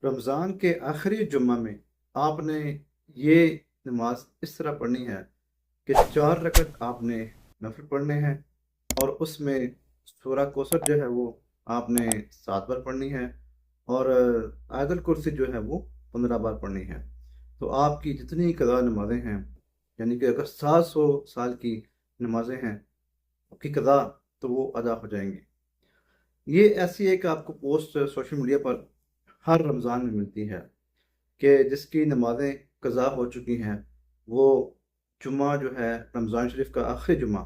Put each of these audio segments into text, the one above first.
رمضان کے آخری جمعہ میں آپ نے یہ نماز اس طرح پڑھنی ہے کہ 4 رکعت آپ نے نفل پڑھنے ہیں، اور اس میں سورہ کوثر جو ہے وہ آپ نے 7 بار پڑھنی ہے، اور آیت الکرسی جو ہے وہ 15 بار پڑھنی ہے۔ تو آپ کی جتنی قضا نمازیں ہیں، یعنی کہ اگر 700 سال کی نمازیں ہیں کی قضا، تو وہ ادا ہو جائیں گی۔ یہ ایسی ایک آپ کو پوسٹ سوشل میڈیا پر ہر رمضان میں ملتی ہے کہ جس کی نمازیں قضا ہو چکی ہیں، وہ جمعہ جو ہے رمضان شریف کا آخری جمعہ،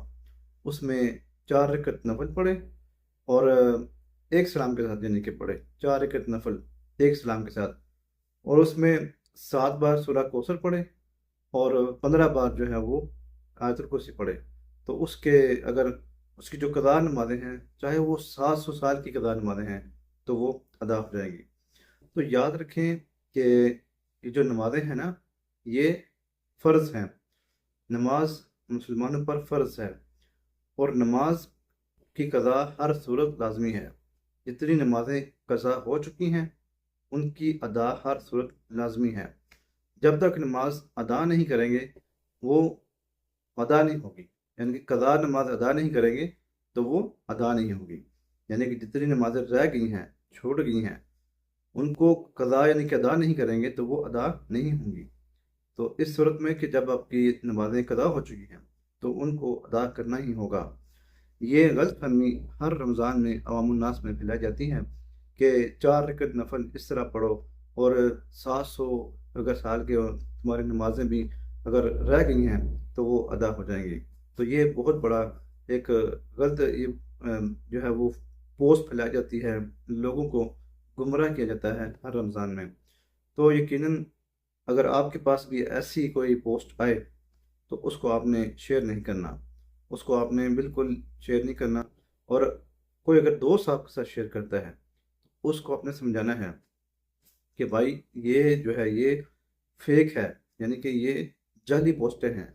اس میں 4 رکعت نفل پڑھے، اور ایک سلام کے ساتھ، یعنی کہ پڑھے 4 رکعت نفل ایک سلام کے ساتھ، اور اس میں 7 بار سورہ کوثر پڑھے، اور 15 بار جو ہے وہ آیت الکرسی پڑھے۔ تو اس کے اگر اس کی جو قضا نمازیں ہیں، چاہے وہ 700 سال کی قضا نمازیں ہیں، تو وہ ادا ہو جائیں گی۔ تو یاد رکھیں کہ یہ جو نمازیں ہیں نا، یہ فرض ہیں۔ نماز مسلمانوں پر فرض ہے، اور نماز کی قضا ہر صورت لازمی ہے۔ جتنی نمازیں قضا ہو چکی ہیں، ان کی ادا ہر صورت لازمی ہے۔ جب تک نماز ادا نہیں کریں گے، وہ ادا نہیں ہوگی، یعنی کہ قضا نماز ادا نہیں کریں گے تو وہ ادا نہیں ہوگی۔ یعنی کہ جتنی نمازیں رہ گئی ہیں، چھوٹ گئی ہیں، ان کو قضا یعنی کہ ادا نہیں کریں گے تو وہ ادا نہیں ہوں گی۔ تو اس صورت میں کہ جب آپ کی نمازیں قضا ہو چکی ہیں، تو ان کو ادا کرنا ہی ہوگا۔ یہ غلط فہمی ہر رمضان میں عوام الناس میں پھیلائی جاتی ہے کہ 4 رکعت نفل اس طرح پڑھو، اور 700 اگر سال کے تمہاری نمازیں بھی اگر رہ گئی ہیں تو وہ ادا ہو جائیں گی۔ تو یہ بہت بڑا ایک غلط جو ہے وہ پوسٹ پھیلائی جاتی ہے، لوگوں کو گمراہ کیا جاتا ہے ہر رمضان میں۔ تو یقیناً اگر آپ کے پاس بھی ایسی کوئی پوسٹ آئے تو اس کو آپ نے شیئر نہیں کرنا، اس کو آپ نے بالکل شیئر نہیں کرنا۔ اور کوئی اگر دوست آپ کے ساتھ شیئر کرتا ہے، اس کو آپ نے سمجھانا ہے کہ بھائی یہ جو ہے یہ فیک ہے، یعنی کہ یہ جعلی پوسٹیں ہیں،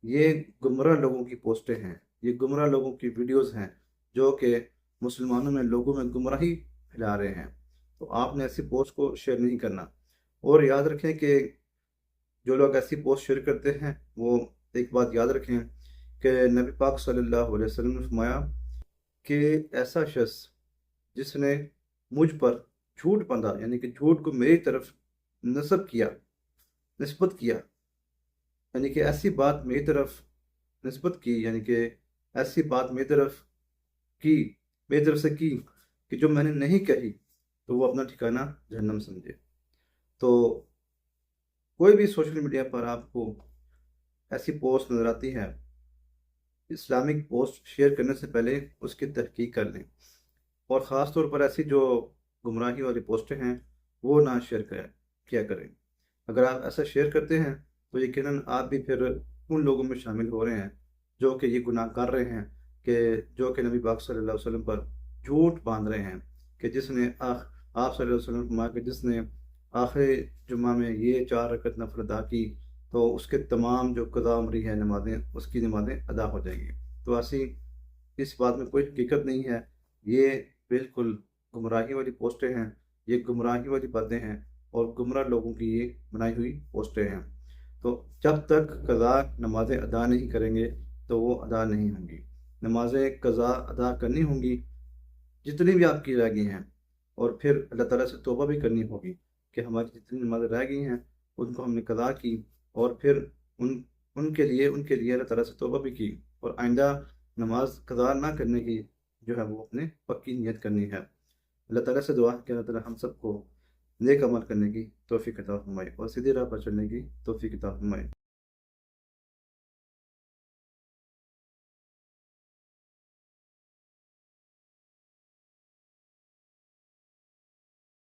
یہ گمراہ لوگوں کی پوسٹیں ہیں، یہ گمراہ لوگوں کی ویڈیوز ہیں جو کہ مسلمانوں میں لوگوں میں گمراہی پھیلا رہے ہیں۔ تو آپ نے ایسی پوسٹ کو شیئر نہیں کرنا۔ اور یاد رکھیں کہ جو لوگ ایسی پوسٹ شیئر کرتے ہیں، وہ ایک بات یاد رکھیں کہ نبی پاک صلی اللہ علیہ وسلم نے فرمایا کہ ایسا شخص جس نے مجھ پر جھوٹ باندھا، یعنی کہ جھوٹ کو میری طرف نسبت کیا، یعنی کہ ایسی بات میری طرف نسبت کی، یعنی کہ ایسی بات میری طرف سے کی کہ جو میں نے نہیں کہی، تو وہ اپنا ٹھکانہ جہنم سمجھے۔ تو کوئی بھی سوشل میڈیا پر آپ کو ایسی پوسٹ نظر آتی ہے، اسلامک پوسٹ شیئر کرنے سے پہلے اس کی تحقیق کر لیں، اور خاص طور پر ایسی جو گمراہی والی پوسٹیں ہیں وہ نہ شیئر کیا کریں۔ اگر آپ ایسا شیئر کرتے ہیں تو یقیناً آپ بھی پھر ان لوگوں میں شامل ہو رہے ہیں جو کہ یہ گناہ کر رہے ہیں، کہ جو کہ نبی پاک صلی اللہ علیہ وسلم پر جھوٹ باندھ رہے ہیں، کہ جس نے آپ صلی اللہ علیہ وسلم فرمایا کہ جس نے آخری جمعہ میں یہ 4 رکعت نفل ادا کی تو اس کے تمام جو قضا عمری ہے نمازیں، اس کی نمازیں ادا ہو جائیں گی۔ تو ایسی اس بات میں کوئی حقیقت نہیں ہے، یہ بالکل گمراہی والی پوسٹیں ہیں، یہ گمراہی والی باتیں ہیں، اور گمراہ لوگوں کی یہ بنائی ہوئی پوسٹیں ہیں۔ تو جب تک قضا نمازیں ادا نہیں کریں گے تو وہ ادا نہیں ہوں گی۔ نمازیں قضا ادا کرنی ہوں گی جتنی بھی آپ کی رہ گئی ہیں، اور پھر اللہ تعالیٰ سے توبہ بھی کرنی ہوگی کہ ہماری جتنی نمازیں رہ گئی ہیں ان کو ہم نے قضا کی، اور پھر ان کے لیے اللہ تعالیٰ سے توبہ بھی کی، اور آئندہ نماز قضا نہ کرنے کی جو ہے وہ اپنے پکی نیت کرنی ہے۔ اللہ تعالیٰ سے دعا ہے کہ اللہ تعالیٰ ہم سب کو نیک عمل کرنے کی توفیق عطا فرمائے، اور سیدھی راہ پر چلنے کی توفیق عطا فرمائے۔